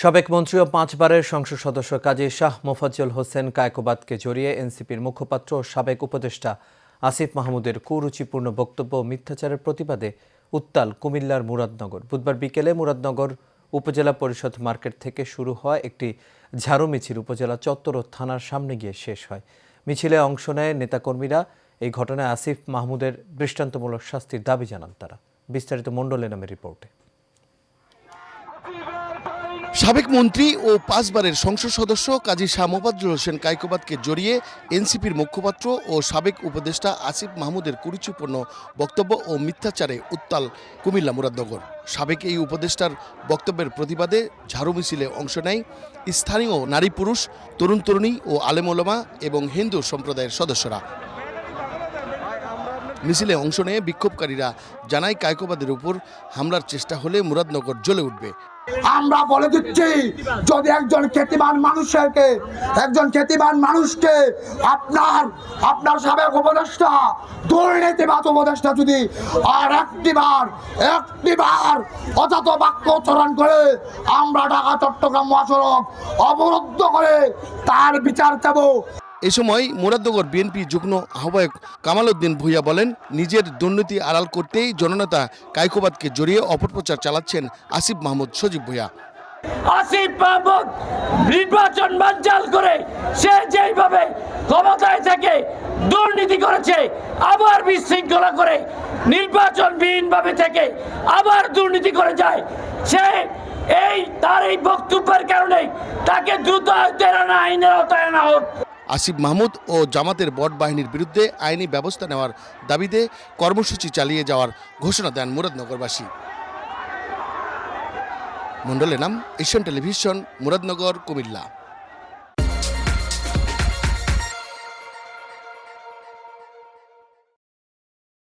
সাবেক মন্ত্রী ও 5 বারের সংসদ সদস্য কাজী শাহ মোফাজ্জল হোসেন কায়কোবাদকে জড়িয়ে এনসিপির মুখপাত্র ও সাবেক উপদেষ্টা আসিফ মাহমুদের কুরুচিপূর্ণ বক্তব্য ও মিথ্যাচারের প্রতিবাদে উত্তাল কুমিল্লার মুরাদনগর। বুধবার বিকেলে মুরাদনগর উপজেলা পরিষদ মার্কেট থেকে শুরু হওয়া একটি ঝাড়ু মিছিল উপজেলা চত্বর ও থানার সামনে গিয়ে শেষ হয়। মিছিলে অংশ নেয় নেতাকর্মীরা। এই ঘটনায় আসিফ মাহমুদের দৃষ্টান্তমূলক শাস্তির দাবি জানান তারা। বিস্তারিত মণ্ডলে নামের রিপোর্টে। সাবেক মন্ত্রী ও 5 বারের সংসদ সদস্য কাজী শাহ মোফাজ্জল হোসেন কায়কোবাদকে জড়িয়ে এনসিপির মুখপাত্র ও সাবেক উপদেষ্টা আসিফ মাহমুদের কুরুচিপূর্ণ বক্তব্য ও মিথ্যাচারে উত্তাল কুমিল্লা মুরাদনগর। সাবেক এই উপদেষ্টার বক্তব্যের প্রতিবাদে ঝাড়ু মিছিলে অংশ নেয় স্থানীয় নারী পুরুষ, তরুণ তরুণী ও আলেম ওলামা এবং হিন্দু সম্প্রদায়ের সদস্যরা। মিছিলে অংশ নিয়ে বিক্ষোভকারীরা জানায় কায়কোবাদের উপর হামলার চেষ্টা হলে মুরাদনগর জ্বলে উঠবে। আমরা বলে দিচ্ছি, যদি একজন খ্যাতিমান মানুষকে আপনার সাবেক উপদেষ্টা, দুর্নীতিবাদ উপদেষ্টা যদি আর একটিবার অজাত বাক্য উচ্চারণ করে, আমরা ঢাকা চট্টগ্রাম মহাসড়ক অবরুদ্ধ করে তার বিচার চাবো। এ সময় মুরাদনগর বিএনপি যুগ্ম আহ্বায়ক কামাল উদ্দিন ভূঁইয়া বলেন, নিজের দুর্নীতি আড়াল করতেই জননেতা কায়কোবাদকে জড়িয়ে অপপ্রচার চালাচ্ছেন আসিফ মাহমুদ সজীব ভূঁইয়া। আসিফ মাহমুদ নির্বাচন বানচাল করে সে যেইভাবে ক্ষমতায় থেকে দুর্নীতি করেছে, আবার বিশৃঙ্খলা করে নির্বাচনবিহীনভাবে থেকে আবার দুর্নীতি করে যায়, তার এই বক্তব্যের কারণে তাকে দ্রুত আইনের আওতায় আনা হোক। আসিফ মাহমুদ ও জামাতের বট বাহিনীর বিরুদ্ধে আইনি ব্যবস্থা নেওয়ার দাবিতে কর্মসূচি চালিয়ে যাওয়ার ঘোষণা দেন মুরাদনগরবাসী। মণ্ডলের নাম, এশিয়ান টেলিভিশন, মুরাদনগর, কুমিল্লা।